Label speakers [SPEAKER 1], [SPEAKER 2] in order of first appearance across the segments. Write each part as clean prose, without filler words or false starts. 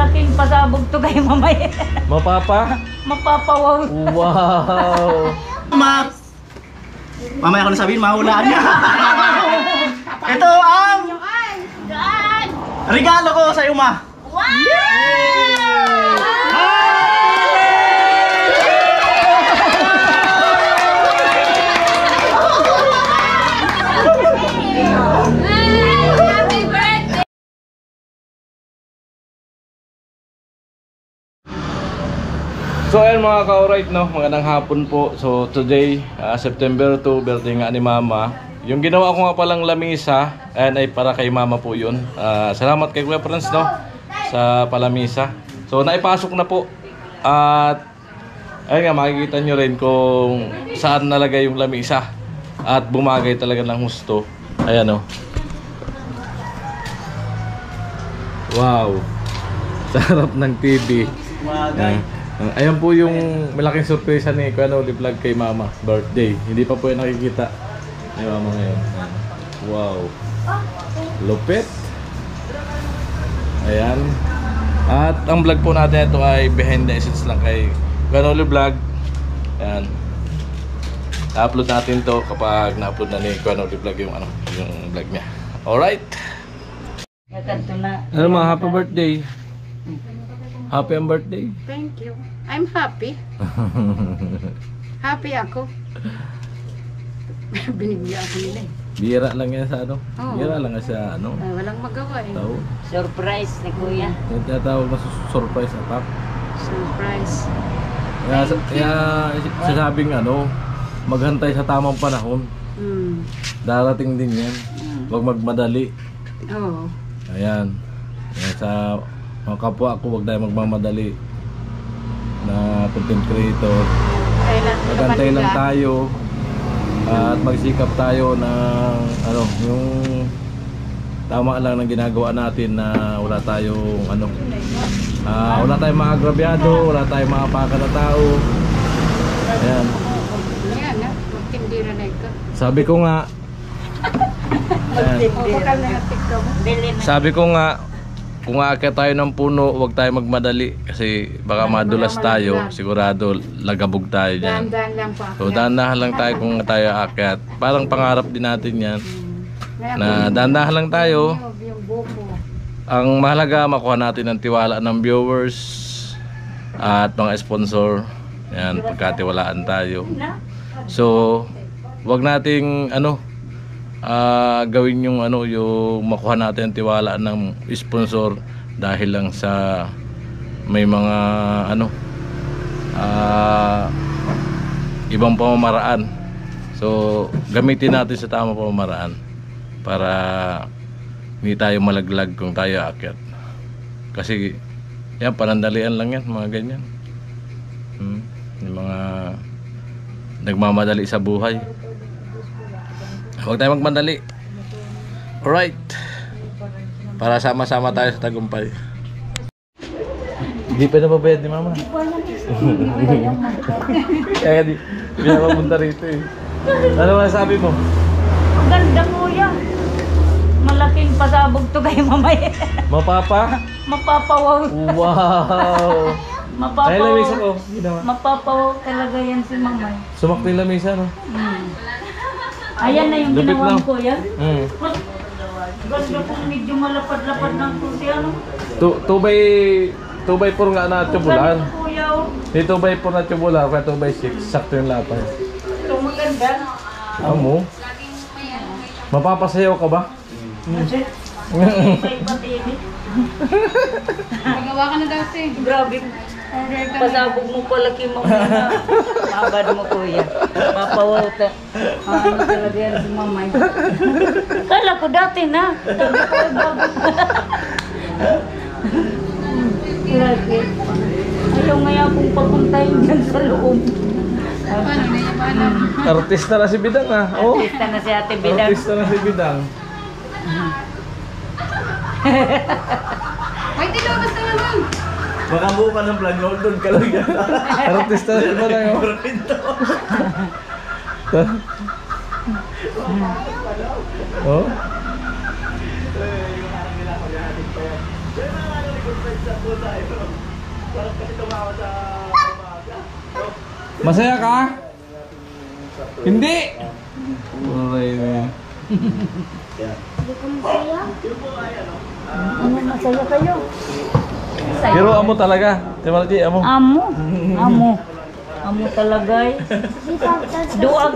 [SPEAKER 1] Malaking pasabog to kay mamay.
[SPEAKER 2] Mapapa?
[SPEAKER 1] Mapapawaw.
[SPEAKER 2] Wow!
[SPEAKER 3] Mamaya ko na sabihin, mahulaan niya. Ito ang regalo ko sa iyo, ma.
[SPEAKER 2] So ayan mga ka-alright, no, magandang hapon po. So today, September 2, birthday nga ni Mama. Yung ginawa ko nga palang lamisa, ayan ay para kay Mama po yun. Salamat kay Kuya Franz, no, sa palamisa. So naipasok na po. At ayun nga, makikita nyo rin kung saan nalagay yung lamisa. At bumagay talaga ng husto. Ayan, no. Wow, sarap ng TV. Ayan po yung malaking surpresa ni Kuya Noli Vlog kay Mama, birthday. Hindi pa po yung nakikita ni Mama ngayon. Wow, lupit. Ayan. At ang vlog po natin ito ay behind the scenes lang kay Kuya Noli Vlog. Ayan. Na-upload natin to kapag na-upload na ni Kuya Noli Vlog yung vlog niya. Alright. Ano mga happy birthday. Happy ang birthday.
[SPEAKER 4] Thank you. I'm happy. Happy ako. Binigyan ako nila eh.
[SPEAKER 2] Bira lang yan sa ano?
[SPEAKER 4] Oo.
[SPEAKER 2] Bira lang sa ano?
[SPEAKER 4] Walang magawa eh.
[SPEAKER 2] Tao.
[SPEAKER 1] Surprise ni Kuya.
[SPEAKER 2] Yung tinatawag na surprise attack.
[SPEAKER 4] Surprise.
[SPEAKER 2] Kaya sasabing ano, maghantay sa tamang panahon. Darating din yan. Huwag magmadali.
[SPEAKER 4] Oo.
[SPEAKER 2] Ayan. Ayan sa mga kapwa ako, huwag tayo magmamadali na content creator. Magantay lang tayo at magsikap tayo ng ano, yung tama lang ng ginagawa natin na wala tayong ano, wala tayong mga agrabyado, wala tayong mga paka na tao. Ayan.
[SPEAKER 4] Ayan na, magtindira na ito.
[SPEAKER 2] Sabi ko nga, ayan. Sabi ko nga, kung aakyat tayo ng puno, huwag tayo magmadali kasi baka madulas tayo, sigurado lagabog tayo dyan.
[SPEAKER 4] Dahan-dahan lang po.
[SPEAKER 2] So dahan-dahan lang tayo kung tayo aakyat. Parang pangarap din natin yan na dahan-dahan lang tayo. Ang mahalaga, makuha natin ang tiwala ng viewers at mga sponsor. Yan, pagkatiwalaan tayo. So huwag nating ano, gawin yung ano, yung makuha natin ang tiwala ng sponsor dahil lang sa may mga ano, ibang pamamaraan. So gamitin natin sa tamang pamamaraan para hindi tayo malaglag kung tayo aakyat. Kasi yan, panandalian lang yan, mga ganyan. Yung mga nagmamadali sa buhay. Huwag tayo magmadali. Alright. Para sama-sama tayo sa tagumpay. Hindi pa nababayad ni Mama. Kaya di pinapapunta rito eh. Ano masasabi mo?
[SPEAKER 1] Ang ganda, Kuya. Malaking pasabog to kay mamay.
[SPEAKER 2] Mapapa?
[SPEAKER 1] Mapapawaw.
[SPEAKER 2] Wow. Ay, lamisa ko.
[SPEAKER 1] Mapapawaw talaga yan si mamay.
[SPEAKER 2] Sumakto yung lamisa, no?
[SPEAKER 1] Ayan na yung
[SPEAKER 2] Lupit
[SPEAKER 1] ginawa
[SPEAKER 2] lang.
[SPEAKER 1] ko yan. Ganda kung medyo malapad-lapad ng pusi, ano?
[SPEAKER 2] 2x4 nga na tubulan.
[SPEAKER 1] Ganda, Kuya, oh.
[SPEAKER 2] Di 2x4 na tubulan, kaya 2x6. Sakto yung lapay.
[SPEAKER 1] Ito maganda.
[SPEAKER 2] Amo? Mapapasayaw ka ba?
[SPEAKER 1] May patinit.
[SPEAKER 4] Magawa ka na dati.
[SPEAKER 1] Grabe. Pasabog mo pala kay mamay na. Mabad mo, Kuya. Papawaw ta. Ano talaga yan si mamay. Kala ko dati na. Sabi ko ay bago. Grabe. Ayaw nga akong papuntahin dyan sa loob.
[SPEAKER 4] Paano na yung paano?
[SPEAKER 2] Artista na si Bidang ah. Oh.
[SPEAKER 1] Artista na si Ate Bidang.
[SPEAKER 2] Artista na si Bidang.
[SPEAKER 4] Ay, di labas na naman.
[SPEAKER 3] Baka buo ka ng vlog, hold on ka lang yan.
[SPEAKER 2] Artista na si Bidang. Oh. Masaya ka? Hindi! Alay na.
[SPEAKER 1] Ano, masaya kayo?
[SPEAKER 2] Pero amo talaga. Timalji, amo.
[SPEAKER 1] Amo talaga eh. Duag.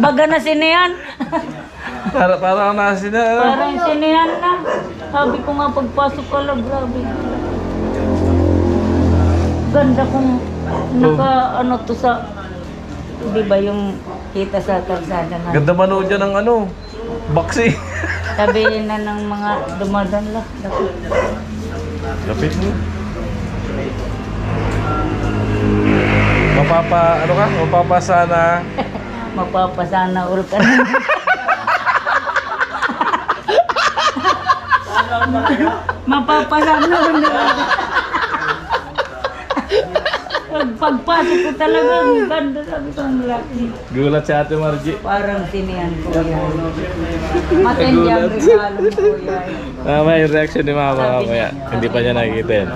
[SPEAKER 1] Baga na siniyan.
[SPEAKER 2] Parang nasi na.
[SPEAKER 1] Parang siniyan na. Sabi ko nga pagpasok ka lang, grabe. Ganda kung ano to sa, di ba yung kita sa kalsada nga.
[SPEAKER 2] Ganda manood dyan ng ano, boxing.
[SPEAKER 1] Sabihin na ng mga dumadan lang.
[SPEAKER 2] Lapit mo. Mapapasana.
[SPEAKER 1] Mapapasana all ka na. Mapapasana all na. Pagpasok ko talaga, ang ganda, sabi ko ang laki.
[SPEAKER 2] Gulat si Ate Margie.
[SPEAKER 1] Parang sinihan ko yan. Matindi ang regalo ko yan.
[SPEAKER 2] May reaction ni Mama mamaya. Hindi pa niya nakikita yan.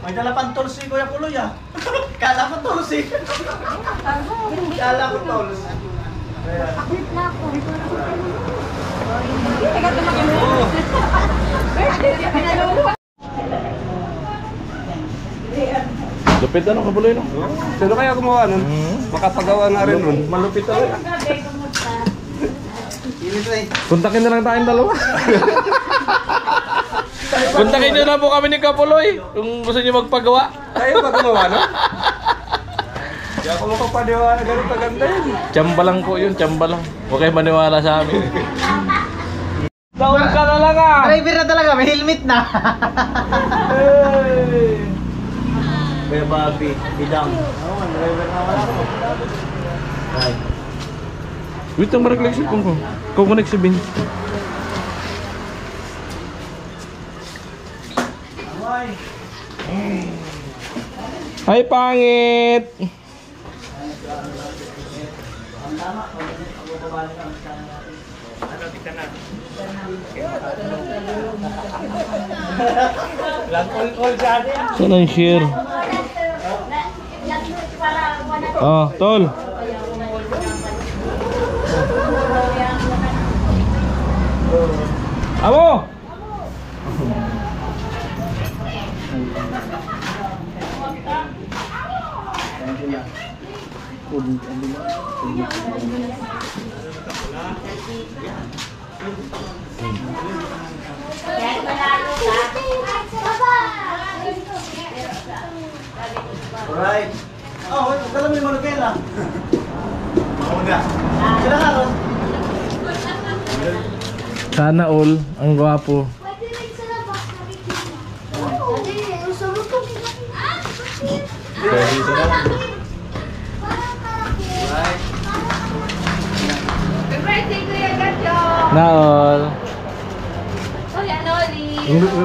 [SPEAKER 3] May dala pang tools si Kuya Puloy ah. Kala ko tools eh. Kala ko tools.
[SPEAKER 2] Lupit ano kabuloy no?
[SPEAKER 5] Sino kaya gumawa nun? Makapagawa nga rin nun. Malupit talaga.
[SPEAKER 2] Kontakin na lang tayong dalawa. Kontakin nyo na po kami ni Kapuloy kung gusto nyo magpagawa.
[SPEAKER 5] Kayo ba gumawa no? Hindi ako makapaniwala ganun kaganda yun.
[SPEAKER 2] Tsamba lang po yun, tsamba lang. Huwag kayo maniwala sa amin. Taon ka na lang ah!
[SPEAKER 3] Driver na talaga, may helmet na.
[SPEAKER 2] Hey!
[SPEAKER 3] Kuya Bobby, bidang. Oo, driver na wala ko. Right.
[SPEAKER 2] Wait lang marag-like ko. Kukunik si Bin. Ay, pangit! Saan ang share? Oh, tol! Amo!
[SPEAKER 3] Alright. Oh, kala mo yung manukela. Mauna. Sila ka ron.
[SPEAKER 2] Sana all, ang gwapo. Naol.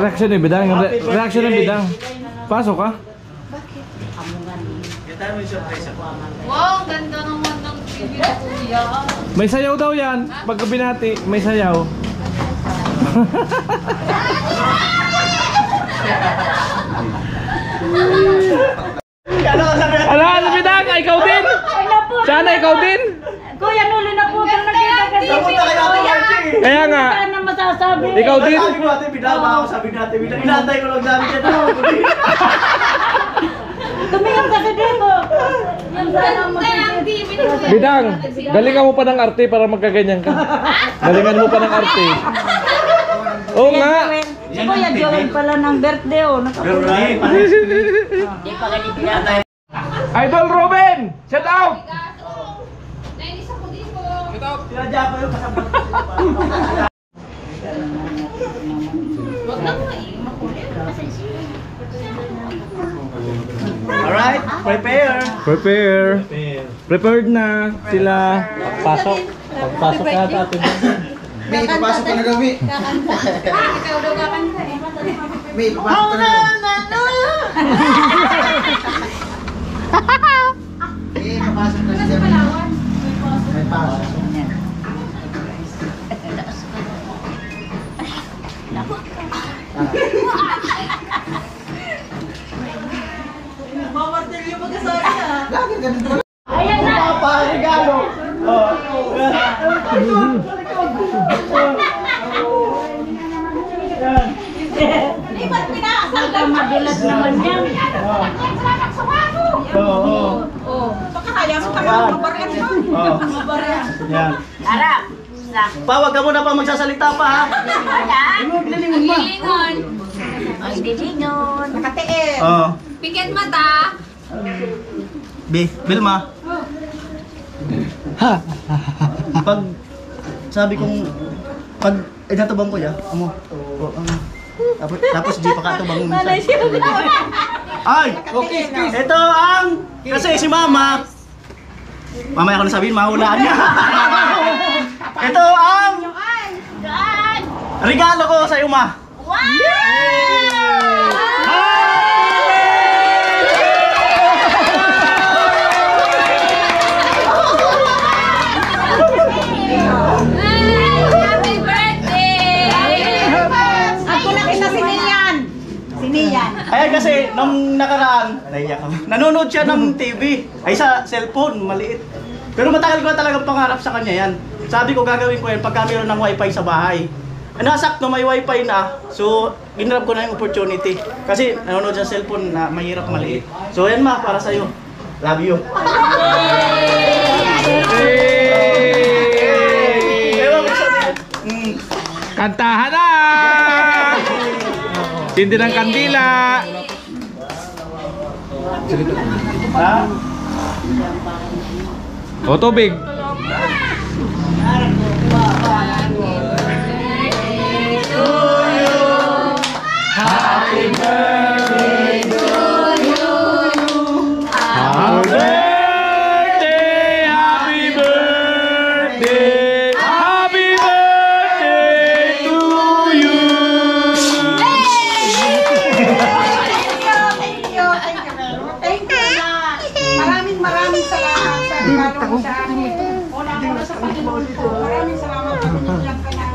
[SPEAKER 2] Reaction ni Bidang, reaction ni Bidang. Pasok ka.
[SPEAKER 4] Wow, ganda naman ng TV na kuya.
[SPEAKER 2] May sayaw daw yan. Pagka binati, may sayaw. Ano, Bidang? Ikaw din? Sana ikaw din?
[SPEAKER 1] Kuya, nuli na po kang nakita kasi.
[SPEAKER 3] Napunta kay Ate Margie.
[SPEAKER 2] Kaya nga.
[SPEAKER 1] Ano masasabi?
[SPEAKER 2] Ikaw din?
[SPEAKER 3] Sabi ko ate, bidang ako. Sabi natin, bidang. Inantay ko lang sabi dyan.
[SPEAKER 1] Tumingin kasi dito. Yung sana mag-
[SPEAKER 2] Bidang, galingan mo pa ng arte para magkaganyan ka. Galingan mo pa ng arte. Oo nga.
[SPEAKER 1] Si Kuya Joel pala ng birthday oh.
[SPEAKER 3] Alright.
[SPEAKER 1] Hindi pa ganit pinatay.
[SPEAKER 2] Idol Ruben, shout out.
[SPEAKER 4] Nainis ako dito.
[SPEAKER 3] Tinadya ko yung kasabot ko sila. Alright, prepare.
[SPEAKER 2] Prepared na sila. Pasok. Pagpasok ka atin.
[SPEAKER 3] May papasok ka na gabi.
[SPEAKER 4] Ikaw daw kakanta eh.
[SPEAKER 3] May papasok ka na gabi. May Mamartilyo mag-asari ah.
[SPEAKER 1] Ayan na!
[SPEAKER 3] Regalo.
[SPEAKER 1] Baka mabilat naman yan.
[SPEAKER 3] Yan.
[SPEAKER 1] Harap!
[SPEAKER 3] Pa, wag ka muna pa magsasalita pa ha. Lilingon ma.
[SPEAKER 4] Lingon.
[SPEAKER 1] Ang dilingon.
[SPEAKER 6] Nakatiis.
[SPEAKER 3] Oo.
[SPEAKER 4] Pikit mata.
[SPEAKER 3] Bilma. Pag sabi kong pag natubang ko ya, amo. Tapos di pa katubang mo. Ay, okay. Ito ang kasi si Mama. Mamaya ako na sabihin, mahulaan niya. Ito ang regalo ko sa iyo, Ma.
[SPEAKER 4] Happy birthday!
[SPEAKER 6] Ako nakita si Nian. Si Nian.
[SPEAKER 3] Ayan kasi, nung nakaraan, naiyak ako. Nanonood siya ng TV. Ay sa cellphone, maliit. Pero matagal ko na talagang pangarap sa kanya yan. Sabi ko gagawin ko yan pagka mayroon ng wifi sa bahay. Nasakto may wifi na, so ginrab ko na yung opportunity. Kasi nanonood sa cellphone na mahirap maliit. So yan Ma, para sa'yo. Love you.
[SPEAKER 2] Kantahan na! Tindi ng kandila!
[SPEAKER 3] Ha?
[SPEAKER 2] O tubig! Happy birthday! Happy birthday! Happy birthday to you!
[SPEAKER 6] Thank you na. Maraming salamat sa regalo mo sa amin. Una sa Panginoon ko. Maraming salamat sa binigyan ka na.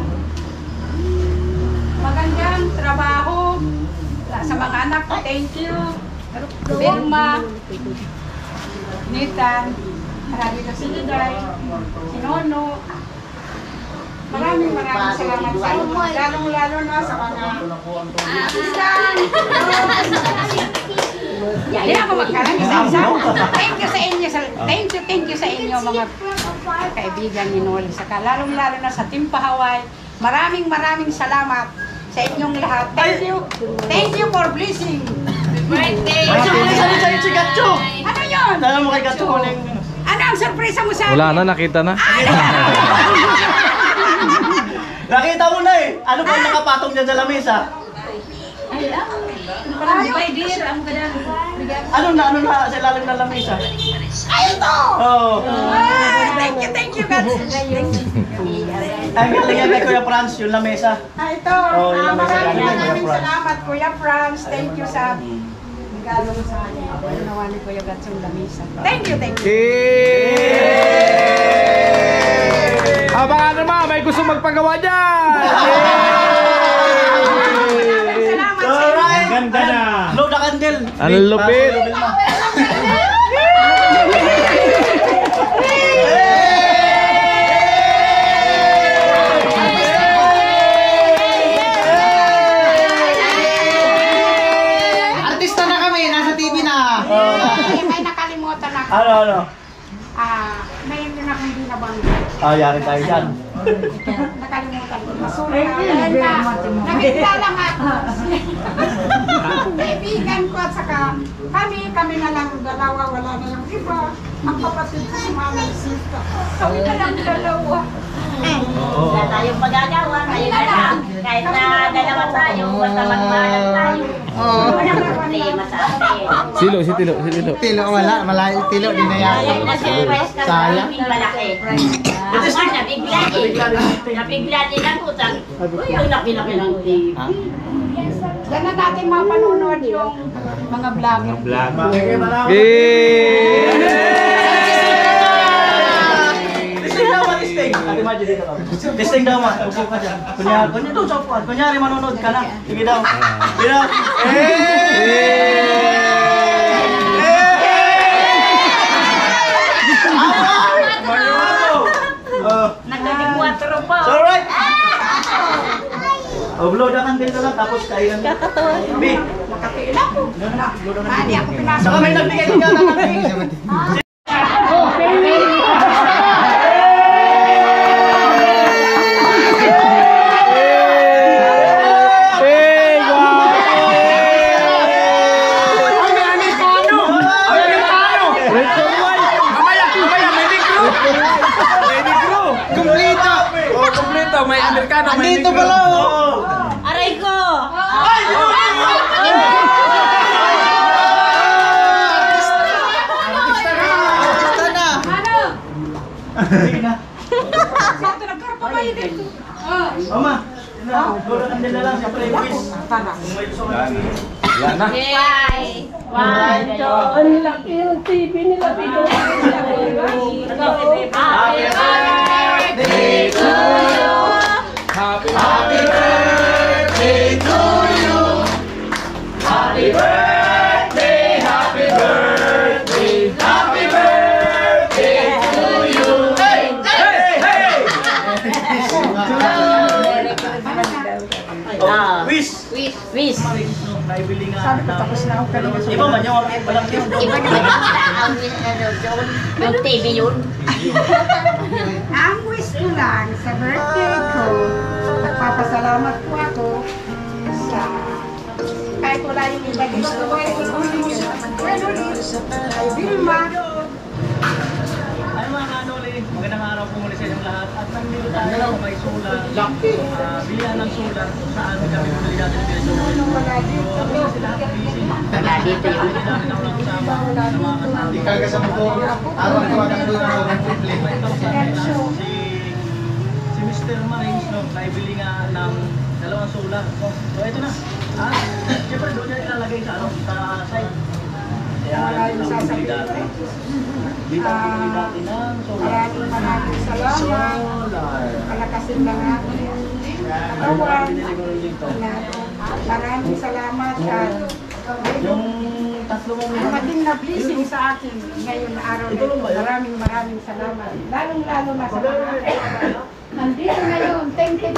[SPEAKER 6] Magandang trabaho sa mga anak ko. Thank you. Belma, Nathan, marami na si Liday, si Nono. Maraming salamat sa inyo. Lalong-lalo na sa mga assistant. Hindi ako magkalang isa-isa. Thank you sa inyo. Thank you sa inyo mga kaibigan ni Noli. Saka lalong-lalo na sa Team Pahaway. Maraming salamat sa inyong lahat. Thank you for blessing.
[SPEAKER 4] Birthday!
[SPEAKER 3] Ay, salit si Gatcho!
[SPEAKER 6] Ano yun?
[SPEAKER 3] Dala mo kay Gatcho ko lang.
[SPEAKER 6] Ano ang sorpresa mo sa akin?
[SPEAKER 2] Wala na, nakita na.
[SPEAKER 3] Nakita mo na eh. Ano ba yung nakapatong dyan sa lamesa? Ano na sa ilalim ng lamesa?
[SPEAKER 6] Ay, ito!
[SPEAKER 3] Oo.
[SPEAKER 6] Thank you, God.
[SPEAKER 3] Ang galing yan kay Kuya Franz, yung lamesa.
[SPEAKER 6] Ay, ito.
[SPEAKER 3] Oh, yun ang message namin, Kuya
[SPEAKER 6] Maraming
[SPEAKER 3] Franz.
[SPEAKER 6] salamat, Kuya Franz. Thank you sa regalo mo sa akin. Ginawa ni Kuya God sa lamisa. Thank you.
[SPEAKER 2] Abangan naman, may gusto magpagawa dyan!
[SPEAKER 6] Salamat sa inyo.
[SPEAKER 3] Alright!
[SPEAKER 5] Ganda na.
[SPEAKER 3] Blow the candle!
[SPEAKER 2] Ang lupit!
[SPEAKER 3] Artista na kami, nasa TV na!
[SPEAKER 6] May nakalimutan ako.
[SPEAKER 3] Ano?
[SPEAKER 6] May hindi nabanggit.
[SPEAKER 3] Yari tayo dyan.
[SPEAKER 6] Nakalimutan ko. Masulat na. Nakita lang ako. Kaibigan ko at saka kami na lang dalawa. Wala na yung iba. Ang kapatid ko si Mama Sita. Kami na lang dalawa.
[SPEAKER 1] Wala tayong magagawa. Ngayon na lang. Kahit na dalawa tayo, basta magmahalan tayo. Walang problema sa atin.
[SPEAKER 2] Silo, si Tilo.
[SPEAKER 3] Tilo, wala. Malayo tilo, di na yan.
[SPEAKER 1] Sayang na surprise ka sa aming malaki. Ako nabigla eh. Nabigla din ako. Uy, ang laki-laki ng TV.
[SPEAKER 6] Yan na natin mapanunod yung mga vlogger.
[SPEAKER 5] Vlog.
[SPEAKER 2] Yay!
[SPEAKER 3] dyan dito ka. Testing daw ma, upo ka dyan. Kunyari doon sa upuan. Kunyari manonood ka na. Sige daw. Sige daw.
[SPEAKER 1] Nagdadikuatro pa.
[SPEAKER 3] So alright. Blow na kang dito lang tapos kainan.
[SPEAKER 1] Kakatawa.
[SPEAKER 3] B.
[SPEAKER 6] Nakapila ko. Hindi ako pinasok.
[SPEAKER 3] Saka may nagbigay din yata ng cake.
[SPEAKER 5] May Amerikano, may
[SPEAKER 3] Andito pala oh.
[SPEAKER 1] Aray ko!
[SPEAKER 3] Sige na.
[SPEAKER 6] Sakto nagkaroon pa kayo dito.
[SPEAKER 3] Mama. Blow na kang dito lang. Siyempre, quiz. Kung may gusto ka ng
[SPEAKER 5] Wala na.
[SPEAKER 1] Yay! One, two,
[SPEAKER 7] Ang laki ng TV nila dito.
[SPEAKER 1] happy birthday to you!
[SPEAKER 5] Happy
[SPEAKER 3] birthday to you. Happy birthday, happy birthday, happy birthday to you. Hey, hey, hey. Wish.
[SPEAKER 1] Wish.
[SPEAKER 3] Naibili nga.
[SPEAKER 6] Sabi ko tapos na ako kanina.
[SPEAKER 3] Iba man yung walang gift.
[SPEAKER 1] Iba naman ang wish na doon. Yung TV yun.
[SPEAKER 6] Ang wish ko lang sa birthday ko, nagpapasalamat po ako sa kahit wala yung ilagay sa buhay ko. Kay Vilma,
[SPEAKER 3] Ay mga kanoli, magandang araw po muli sa inyong lahat. At nandito tayo sa may solar. Bilihan ng solar kung saan kami bumili natin ng video.
[SPEAKER 6] nung mga dito.
[SPEAKER 3] Sila busy.
[SPEAKER 1] Wala dito yun.
[SPEAKER 3] Hindi namin ako nakasama sa mga kasama. Si Mr. Marines no, naibili nga ng dalawang solar. So ito na. Siyempre doon niya ilalagay sa site. Kaya
[SPEAKER 6] Maraming
[SPEAKER 3] ito ang bumili
[SPEAKER 6] sasabihin.
[SPEAKER 3] dati. Dito ang bumili dati ng solar.
[SPEAKER 6] Maraming salamat. Palakasin lang ako. Katawan. Maraming salamat at
[SPEAKER 3] Yung tatlo mong
[SPEAKER 6] dumating na blessing sa akin ngayon na araw na ito. Maraming salamat. Lalong-lalo na sa mga nandito ngayon. Thank you.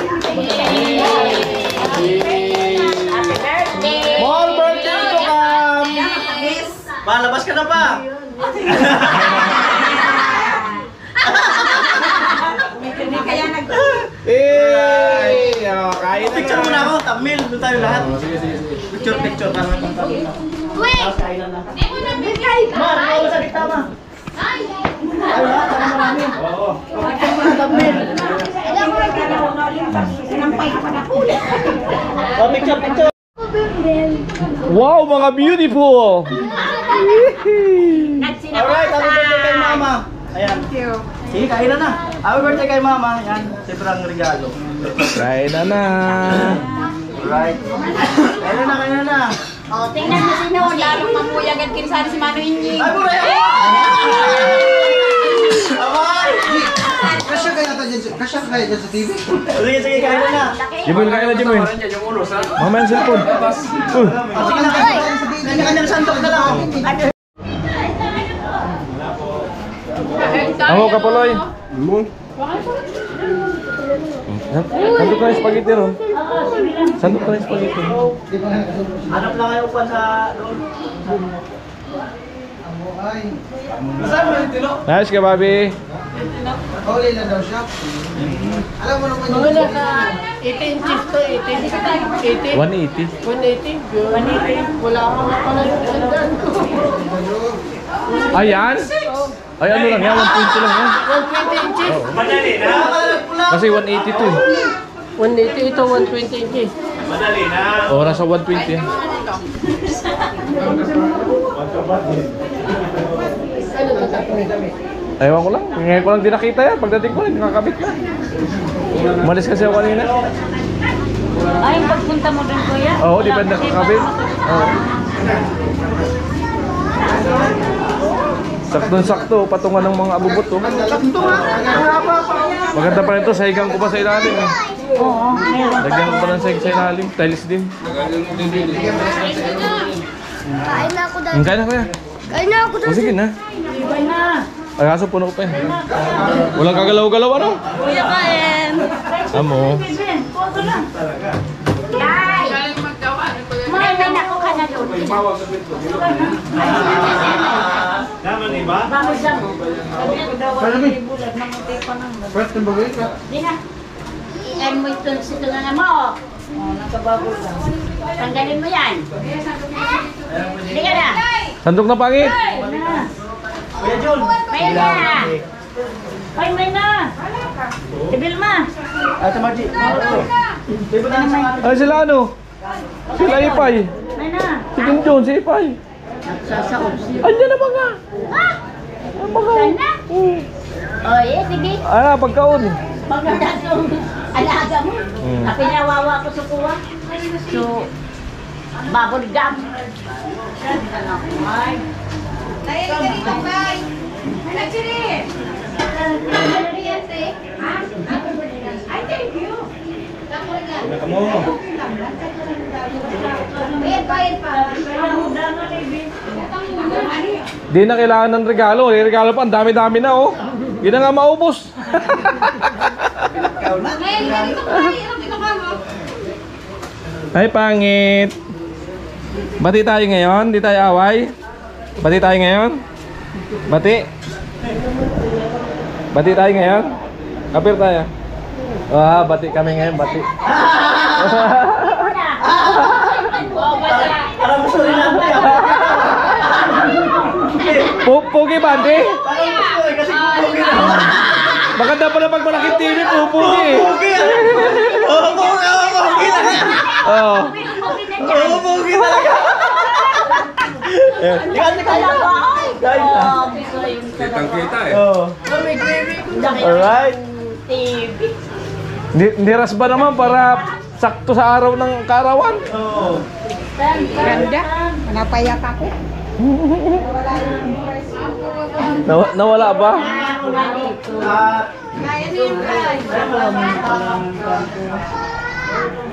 [SPEAKER 1] Happy birthday!
[SPEAKER 3] More birthday to come! Palabas ka na pa!
[SPEAKER 6] Hindi kaya nag...
[SPEAKER 5] Kain
[SPEAKER 3] Picture muna ako, thumbnail. Doon tayo lahat. Picture para may pantalo.
[SPEAKER 4] Wait!
[SPEAKER 3] Tapos kainan na.
[SPEAKER 4] Di mo nabigay!
[SPEAKER 3] Ma, ako sa gitna ma.
[SPEAKER 4] Ay!
[SPEAKER 3] Tayo ha, tayo marami. Picture muna thumbnail.
[SPEAKER 6] Sinampay ko na po.
[SPEAKER 3] Oh, picture.
[SPEAKER 5] Wow, mga beautiful!
[SPEAKER 3] Alright, happy birthday kay mama. Ayan.
[SPEAKER 6] Thank you.
[SPEAKER 3] Sige, kainan na. Happy birthday kay mama. Yan, siyempre ang regalo.
[SPEAKER 5] Kain na.
[SPEAKER 3] Alright. Kainan na.
[SPEAKER 1] Oh, tingnan mo si Noli.
[SPEAKER 6] Lalong mamuyagad kinisari si Mano Inyi.
[SPEAKER 3] Ay, pura yan! Abay!
[SPEAKER 8] Kasya kaya dyan sa TV?
[SPEAKER 3] Sige, kainan na.
[SPEAKER 5] Jimuin, kain na, Jimuin. Mamaya yung cellphone.
[SPEAKER 3] Sige na, kanya-kanyang sandok na lang.
[SPEAKER 5] Amo ka, Poloy. Sandok na yung spaghetti ron. Sandok na yung spaghetti.
[SPEAKER 3] Hanap lang kayo pa sa doon.
[SPEAKER 8] Ay,
[SPEAKER 5] Nice ka, Bobby.
[SPEAKER 8] huli lang daw siya. Alam mo naman yung...
[SPEAKER 7] Mga nasa 18 inches to 18.
[SPEAKER 5] 180.
[SPEAKER 7] 180. Wala akong napalagandaan ko.
[SPEAKER 5] Ayan? Ay, ano lang yan? 120 lang yan.
[SPEAKER 7] 120 inches.
[SPEAKER 3] Madali na.
[SPEAKER 5] Kasi 182 eh.
[SPEAKER 7] 180 ito, 120 inches.
[SPEAKER 3] Madali na.
[SPEAKER 5] O, nasa 120 yan.
[SPEAKER 7] Ano to tapos?
[SPEAKER 5] Ewan ko lang. Ngayon ko lang din nakita yan. Pagdating ko, nakakabit na. Umalis kasi ako kanina.
[SPEAKER 1] Ay, pagpunta mo doon, kuya?
[SPEAKER 5] Oo, di ba nakakabit? Oo. Saktong-sakto, patungan ng mga abubot. Oh.
[SPEAKER 8] Sakto nga.
[SPEAKER 5] Maganda pa rin ito, sahigang ko pa sa ilalim eh.
[SPEAKER 1] Oo, meron.
[SPEAKER 5] Lagyan ko pa ng sahig sa ilalim, tiles din.
[SPEAKER 9] Kain na ako dahil.
[SPEAKER 5] Kain na kuya.
[SPEAKER 9] Kain na ako
[SPEAKER 5] O sige na.
[SPEAKER 1] Ibay na.
[SPEAKER 5] Ay kaso puno ko pa eh. Walang kagalaw-galaw ano?
[SPEAKER 1] Kuya, kain.
[SPEAKER 5] Amo.
[SPEAKER 1] Ben, photo lang.
[SPEAKER 4] Galing maggawa.
[SPEAKER 6] May nako ka na doon.
[SPEAKER 3] Naman iba?
[SPEAKER 1] Bakit lang? Sabi ko daw, ay bulag, mamuti pa nang.
[SPEAKER 8] First time bagay ka.
[SPEAKER 6] Di na. I-add mo ito sa tungan mo.
[SPEAKER 1] Oh, nakabago lang.
[SPEAKER 6] Tanggalin mo yan. Hindi ka na.
[SPEAKER 5] Sandok na pangit.
[SPEAKER 3] Kuya John.
[SPEAKER 6] May na.
[SPEAKER 1] Ay, may na. Si Vilma.
[SPEAKER 3] Ate Margie. Di ba na sa
[SPEAKER 5] Ay sila ano? Sila Ipay.
[SPEAKER 1] May na.
[SPEAKER 5] Si Kim John, si Ipay.
[SPEAKER 1] Nagsasaob siya.
[SPEAKER 5] Andiyan na mga. Ang mga.
[SPEAKER 6] Sana? Oh, eh, sige.
[SPEAKER 5] Ah, pagkaon.
[SPEAKER 6] Pagkakas yung alaga mo. Na pinawawa ko sa kuwa. So, bubble gum.
[SPEAKER 5] Di na kailangan ng regalo. May regalo pa, ang dami-dami na oh. Di na nga maubos. Ay, pangit. Bati tayo ngayon? Di tayo away? Bati tayo ngayon? Bati? Bati tayo ngayon? Kapir tayo? Ah, bati kami ngayon, bati.
[SPEAKER 3] Parang gusto rin natin.
[SPEAKER 5] Pupugi ba, Ante?
[SPEAKER 3] Parang gusto rin kasi pupugi na.
[SPEAKER 5] Maganda pala pag malaking TV, pupugi.
[SPEAKER 3] Pupugi ah. Oo, pupugi talaga.
[SPEAKER 5] Oo.
[SPEAKER 3] Oo, pupugi talaga. Ikaw, Kain na.
[SPEAKER 2] Kitang-kita eh.
[SPEAKER 3] Oo. Alright.
[SPEAKER 5] Niras ba naman para sakto sa araw ng kaarawan?
[SPEAKER 3] Oo.
[SPEAKER 6] Ganda. Napayak ako.
[SPEAKER 5] Nawala ba?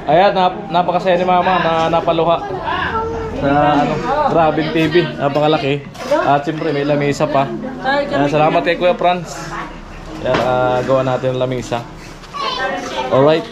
[SPEAKER 5] Ayan, napakasaya ni Mama na napaluha sa grabing TV, napakalaki. At siyempre may lamisa pa. Ayan, salamat kay Kuya Franz. Ayan, gawa natin ng lamisa. Alright.